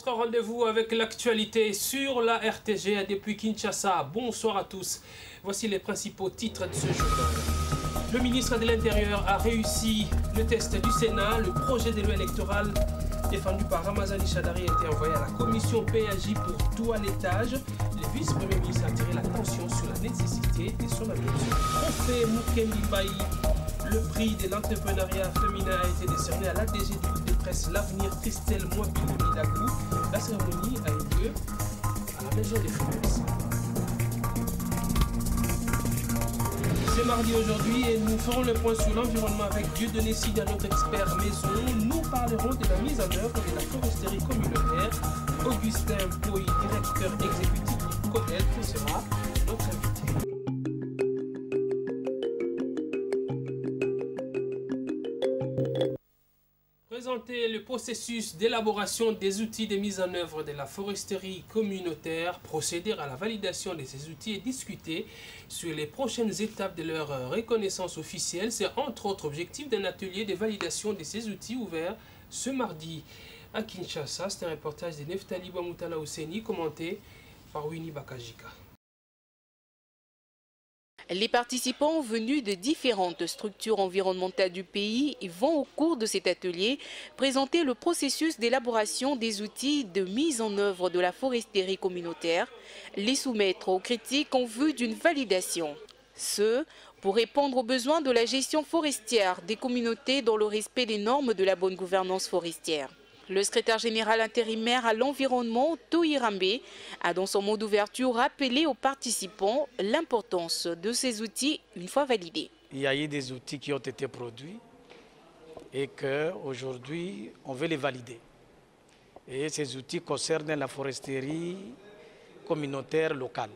Votre rendez-vous avec l'actualité sur la RTG depuis Kinshasa. Bonsoir à tous. Voici les principaux titres de ce journal. Le ministre de l'Intérieur a réussi le test du Sénat. Le projet de loi électorale défendu par Ramazani Chadari a été envoyé à la commission PAJ pour toilettage. Le vice-premier ministre a attiré l'attention sur la nécessité de son adoption. Trophée Mukendi Bayi. Le prix de l'entrepreneuriat féminin a été décerné à l'ADG du groupe de presse L'Avenir, Christelle Mwabili-Midagou. La cérémonie a eu lieu à la Maison des Finances. C'est mardi aujourd'hui et nous ferons le point sur l'environnement avec Dieudonné Sidia, notre expert maison. Nous parlerons de la mise en œuvre de la foresterie communautaire. Augustin Poy, directeur exécutif du CODEL, sera notre invité. Présenter le processus d'élaboration des outils de mise en œuvre de la foresterie communautaire, procéder à la validation de ces outils et discuter sur les prochaines étapes de leur reconnaissance officielle. C'est entre autres objectif d'un atelier de validation de ces outils ouvert ce mardi à Kinshasa. C'est un reportage de Neftali Bamutala Ouseni commenté par Winnie Bakajika. Les participants venus de différentes structures environnementales du pays vont au cours de cet atelier présenter le processus d'élaboration des outils de mise en œuvre de la foresterie communautaire, les soumettre aux critiques en vue d'une validation. Ce, pour répondre aux besoins de la gestion forestière des communautés dans le respect des normes de la bonne gouvernance forestière. Le secrétaire général intérimaire à l'environnement, Toyi Rambe, a dans son mot d'ouverture rappelé aux participants l'importance de ces outils une fois validés. Il y a eu des outils qui ont été produits et qu'aujourd'hui, on veut les valider. Et ces outils concernent la foresterie communautaire locale.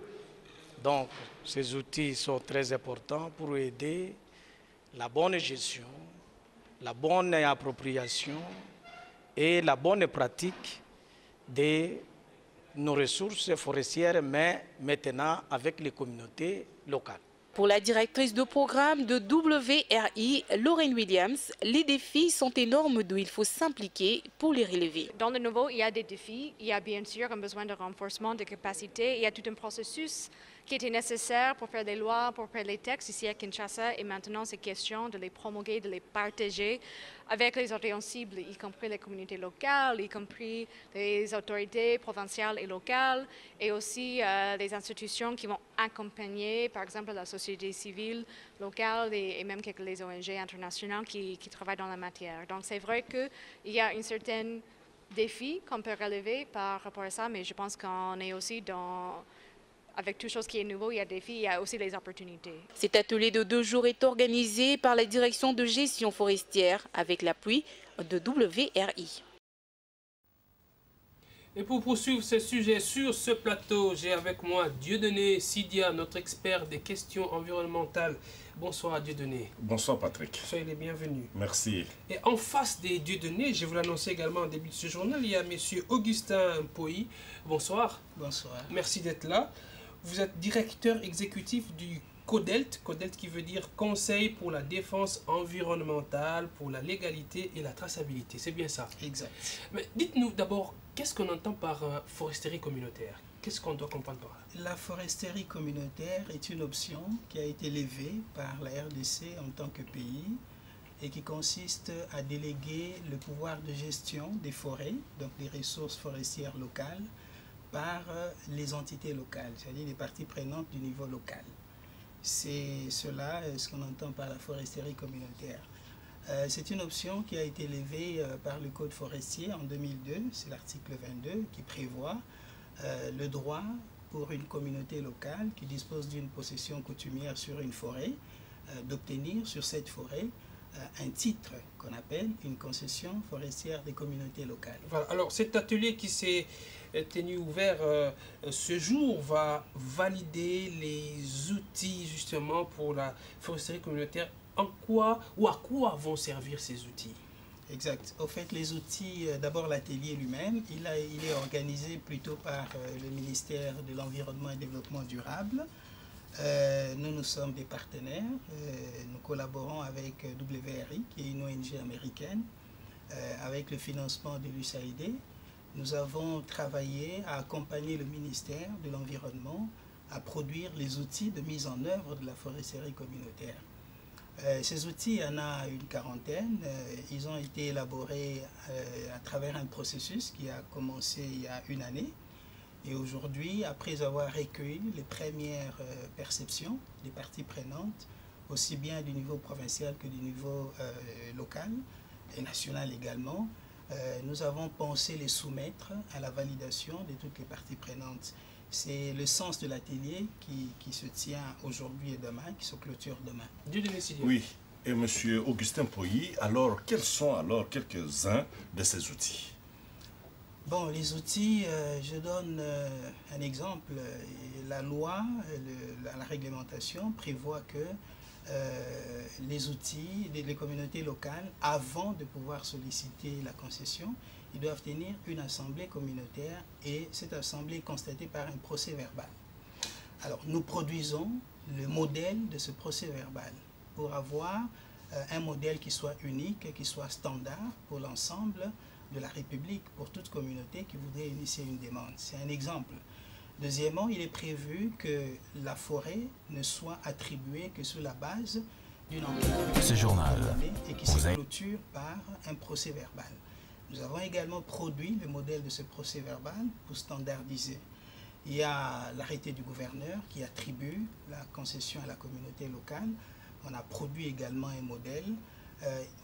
Donc, ces outils sont très importants pour aider la bonne gestion, la bonne appropriation et la bonne pratique de nos ressources forestières, mais maintenant avec les communautés locales. Pour la directrice de programme de WRI, Lorraine Williams, les défis sont énormes d'où il faut s'impliquer pour les relever. Dans le nouveau, il y a des défis, il y a bien sûr un besoin de renforcement de capacités, il y a tout un processus qui était nécessaire pour faire des lois, pour faire les textes ici à Kinshasa, et maintenant c'est question de les promulguer, de les partager avec les audiences cibles, y compris les communautés locales, y compris les autorités provinciales et locales, et aussi les institutions qui vont accompagner, par exemple, la société civile locale et même quelques les ONG internationales qui travaillent dans la matière. Donc c'est vrai qu'il y a un certain défi qu'on peut relever par rapport à ça, mais je pense qu'on est aussi dans... Avec toute chose qui est nouveau, il y a des défis, il y a aussi des opportunités. Cet atelier de 2 jours est organisé par la direction de gestion forestière avec l'appui de WRI. Et pour poursuivre ce sujet sur ce plateau, j'ai avec moi Dieudonné Sidia, notre expert des questions environnementales. Bonsoir Dieudonné. Bonsoir Patrick. Soyez les bienvenus. Merci. Et en face des Dieudonné, je vous l'annonçais également au début de ce journal, il y a M. Augustin Poy. Bonsoir. Bonsoir. Merci d'être là. Vous êtes directeur exécutif du CODELT, CODELT qui veut dire Conseil pour la défense environnementale, pour la légalité et la traçabilité. C'est bien ça? Exact. Mais dites-nous d'abord, qu'est-ce qu'on entend par foresterie communautaire? Qu'est-ce qu'on doit comprendre par là? La foresterie communautaire est une option qui a été levée par la RDC en tant que pays et qui consiste à déléguer le pouvoir de gestion des forêts, donc des ressources forestières locales, par les entités locales, c'est-à-dire les parties prenantes du niveau local. C'est cela ce qu'on entend par la foresterie communautaire. C'est une option qui a été levée par le Code forestier en 2002, c'est l'article 22 qui prévoit le droit pour une communauté locale qui dispose d'une possession coutumière sur une forêt, d'obtenir sur cette forêt un titre qu'on appelle une concession forestière des communautés locales. Voilà. Alors cet atelier qui s'est tenu ouvert ce jour va valider les outils justement pour la foresterie communautaire. En quoi ou à quoi vont servir ces outils? Exact. Au fait, les outils, d'abord l'atelier lui-même, il est organisé plutôt par le ministère de l'Environnement et du Développement durable. Nous sommes des partenaires, nous collaborons avec WRI, qui est une ONG américaine, avec le financement de l'USAID. nous avons travaillé à accompagner le ministère de l'Environnement à produire les outils de mise en œuvre de la foresterie communautaire. Ces outils, il y en a une quarantaine. Ils ont été élaborés à travers un processus qui a commencé il y a une année. Et aujourd'hui, après avoir recueilli les premières perceptions des parties prenantes, aussi bien du niveau provincial que du niveau local et national également, nous avons pensé les soumettre à la validation de toutes les parties prenantes. C'est le sens de l'atelier qui se tient aujourd'hui et demain, qui se clôture demain. Oui, et M. Augustin Poyi, alors quels sont alors quelques-uns de ces outils? Bon, les outils, je donne un exemple. La loi, la réglementation prévoit que les outils des communautés locales, avant de pouvoir solliciter la concession, ils doivent tenir une assemblée communautaire et cette assemblée est constatée par un procès verbal. Alors, nous produisons le modèle de ce procès verbal pour avoir un modèle qui soit unique, qui soit standard pour l'ensemble de la République, pour toute communauté qui voudrait initier une demande. C'est un exemple. Deuxièmement, il est prévu que la forêt ne soit attribuée que sur la base d'une enquête ce journal et qui se clôture par un procès verbal. Nous avons également produit le modèle de ce procès verbal pour standardiser. Il y a l'arrêté du gouverneur qui attribue la concession à la communauté locale. On a produit également un modèle.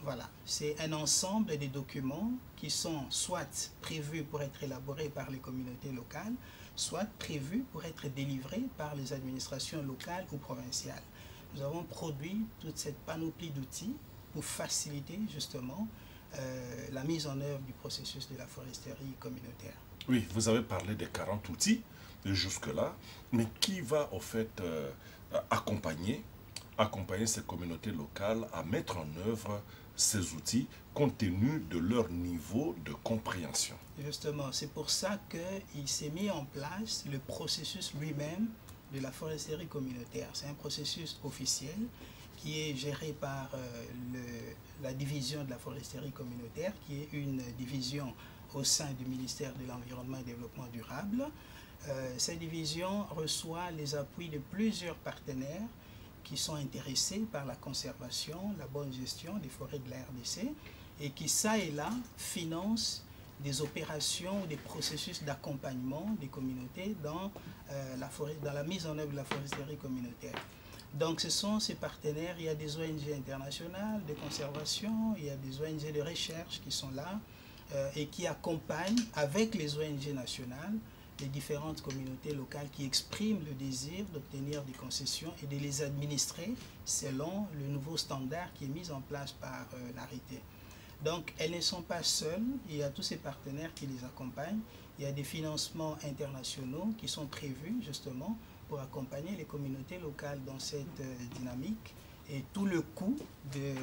Voilà, c'est un ensemble des documents qui sont soit prévus pour être élaborés par les communautés locales, soit prévus pour être délivrés par les administrations locales ou provinciales. Nous avons produit toute cette panoplie d'outils pour faciliter justement la mise en œuvre du processus de la foresterie communautaire. Oui, vous avez parlé des 40 outils jusque-là, mais qui va au fait accompagner ces communautés locales à mettre en œuvre ces outils compte tenu de leur niveau de compréhension? Justement, c'est pour ça qu'il s'est mis en place le processus lui-même de la foresterie communautaire. C'est un processus officiel qui est géré par la division de la foresterie communautaire, qui est une division au sein du ministère de l'Environnement et du Développement durable. Cette division reçoit les appuis de plusieurs partenaires qui sont intéressés par la conservation, la bonne gestion des forêts de la RDC et qui, ça et là, financent des opérations, des processus d'accompagnement des communautés dans la mise en œuvre de la foresterie communautaire. Donc ce sont ces partenaires, il y a des ONG internationales de conservation, il y a des ONG de recherche qui sont là et qui accompagnent avec les ONG nationales les différentes communautés locales qui expriment le désir d'obtenir des concessions et de les administrer selon le nouveau standard qui est mis en place par l'arrêté. Donc elles ne sont pas seules, il y a tous ces partenaires qui les accompagnent, il y a des financements internationaux qui sont prévus justement pour accompagner les communautés locales dans cette dynamique et tout le coût du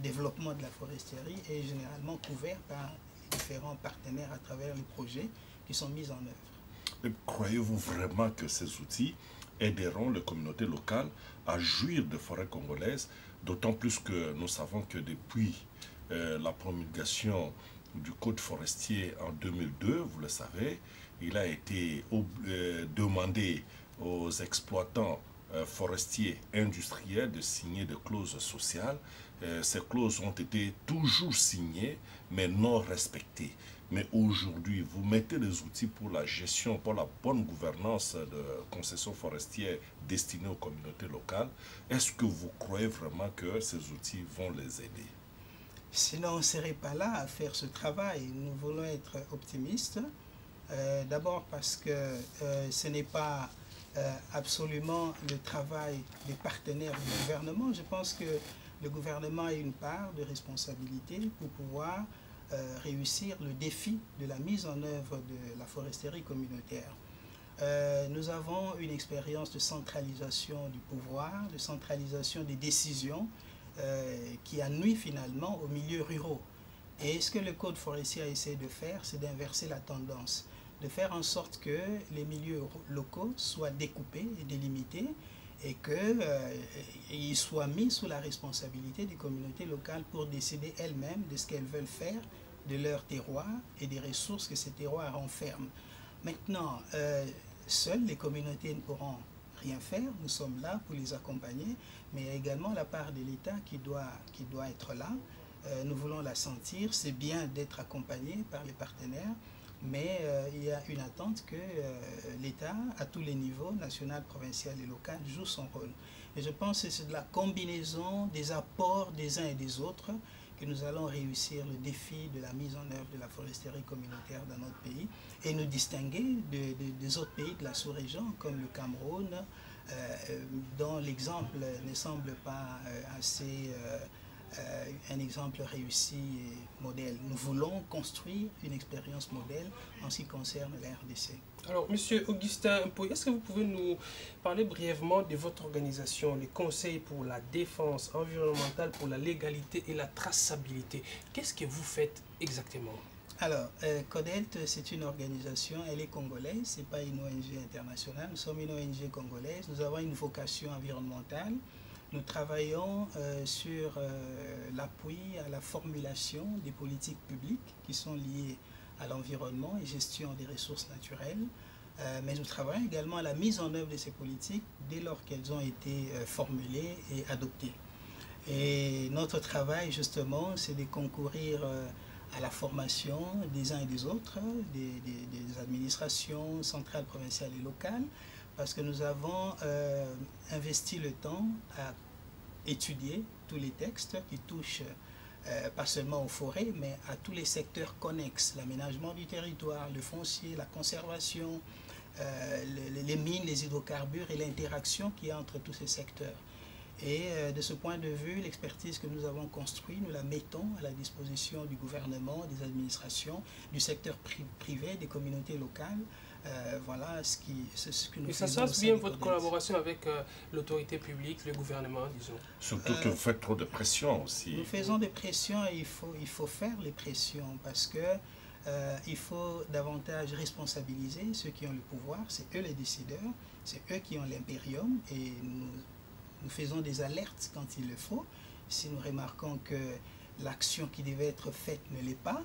développement de la foresterie est généralement couvert par les différents partenaires à travers les projets qui sont mis en œuvre. Croyez-vous vraiment que ces outils aideront les communautés locales à jouir de forêts congolaises, d'autant plus que nous savons que depuis la promulgation du Code forestier en 2002, vous le savez, il a été demandé aux exploitants forestiers industriels de signer des clauses sociales. Ces clauses ont été toujours signées, mais non respectées. Mais aujourd'hui, vous mettez des outils pour la gestion, pour la bonne gouvernance de concessions forestières destinées aux communautés locales. Est-ce que vous croyez vraiment que ces outils vont les aider? Sinon, on ne serait pas là à faire ce travail. Nous voulons être optimistes. D'abord parce que ce n'est pas absolument le travail des partenaires du gouvernement. Je pense que le gouvernement a une part de responsabilité pour pouvoir réussir le défi de la mise en œuvre de la foresterie communautaire. Nous avons une expérience de centralisation du pouvoir, de centralisation des décisions qui a nui finalement aux milieux ruraux. Et ce que le Code forestier a essayé de faire, c'est d'inverser la tendance, de faire en sorte que les milieux locaux soient découpés et délimités et qu'ils soient mis sous la responsabilité des communautés locales pour décider elles-mêmes de ce qu'elles veulent faire de leur terroir et des ressources que ces terroirs renferment. Maintenant, seules les communautés ne pourront rien faire. Nous sommes là pour les accompagner, mais il y a également la part de l'État qui doit être là. Nous voulons la sentir. C'est bien d'être accompagné par les partenaires, mais il y a une attente que l'État, à tous les niveaux, national, provincial et local, joue son rôle. Et je pense que c'est de la combinaison des apports des uns et des autres que nous allons réussir le défi de la mise en œuvre de la foresterie communautaire dans notre pays et nous distinguer des autres pays de la sous-région, comme le Cameroun, dont l'exemple ne semble pas assez un exemple réussi et modèle. Nous voulons construire une expérience modèle en ce qui concerne la RDC. Alors, Monsieur Augustin Mpoy, est-ce que vous pouvez nous parler brièvement de votre organisation, les conseils pour la défense environnementale, pour la légalité et la traçabilité? Qu'est-ce que vous faites exactement? Alors, CODELT, c'est une organisation, elle est congolaise, ce n'est pas une ONG internationale, nous sommes une ONG congolaise, nous avons une vocation environnementale. Nous travaillons sur l'appui à la formulation des politiques publiques qui sont liées à l'environnement et gestion des ressources naturelles. Mais nous travaillons également à la mise en œuvre de ces politiques dès lors qu'elles ont été formulées et adoptées. Et notre travail, justement, c'est de concourir à la formation des uns et des autres, des administrations centrales, provinciales et locales, parce que nous avons investi le temps à étudier tous les textes qui touchent pas seulement aux forêts, mais à tous les secteurs connexes, l'aménagement du territoire, le foncier, la conservation, les mines, les hydrocarbures et l'interaction qu'il y a entre tous ces secteurs. Et de ce point de vue, l'expertise que nous avons construite, nous la mettons à la disposition du gouvernement, des administrations, du secteur privé, des communautés locales. Voilà ce que nous faisons. Et ça se passe bien votre collaboration avec l'autorité publique, le gouvernement, disons. Surtout que vous faites trop de pression aussi. Nous faisons des pressions et il faut faire les pressions parce que il faut davantage responsabiliser ceux qui ont le pouvoir. C'est eux les décideurs, c'est eux qui ont l'impérium et nous faisons des alertes quand il le faut. Si nous remarquons que l'action qui devait être faite ne l'est pas,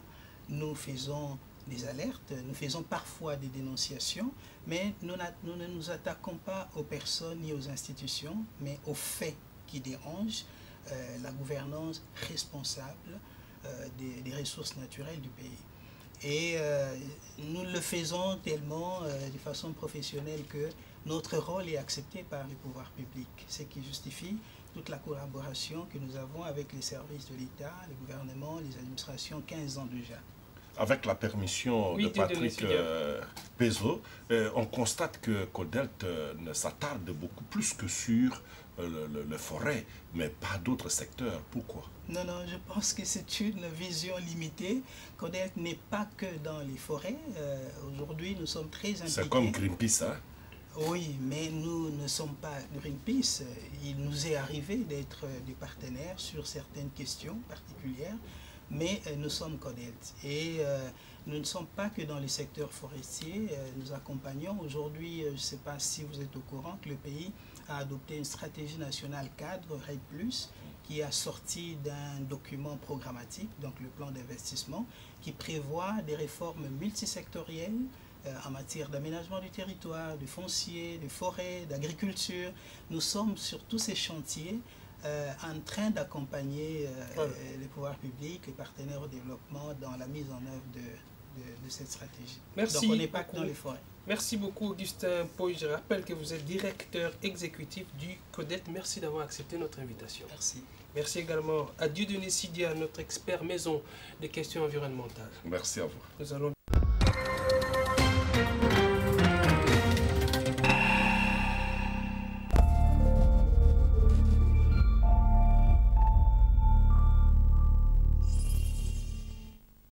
nous faisons des alertes, nous faisons parfois des dénonciations, mais nous ne nous attaquons pas aux personnes ni aux institutions, mais aux faits qui dérangent la gouvernance responsable des ressources naturelles du pays. Et nous le faisons tellement de façon professionnelle que notre rôle est accepté par les pouvoirs publics, ce qui justifie toute la collaboration que nous avons avec les services de l'État, le gouvernement, les administrations, 15 ans déjà. Avec la permission de Patrick Pézo, on constate que CODELT ne s'attarde beaucoup plus que sur le forêt, mais pas d'autres secteurs. Pourquoi? Non, je pense que c'est une vision limitée. CODELT n'est pas que dans les forêts. Aujourd'hui, nous sommes très impliqués. C'est comme Greenpeace, hein? Oui, mais nous ne sommes pas Greenpeace. Il nous est arrivé d'être des partenaires sur certaines questions particulières, mais nous sommes CODELT. Et nous ne sommes pas que dans les secteurs forestiers. Nous accompagnons aujourd'hui, je ne sais pas si vous êtes au courant, que le pays a adopté une stratégie nationale cadre, RED+, qui est assortie d'un document programmatique, donc le plan d'investissement, qui prévoit des réformes multisectorielles en matière d'aménagement du territoire, de foncier, de forêt, d'agriculture. Nous sommes sur tous ces chantiers en train d'accompagner les pouvoirs publics, les partenaires au développement dans la mise en œuvre de cette stratégie. Merci. Donc on n'est pas que dans les forêts. Merci beaucoup Augustin Mpoy. Je rappelle que vous êtes directeur exécutif du CODELT. Merci d'avoir accepté notre invitation. Merci. Merci également à Dieudonné Sidia, notre expert maison des questions environnementales. Merci à vous. Nous allons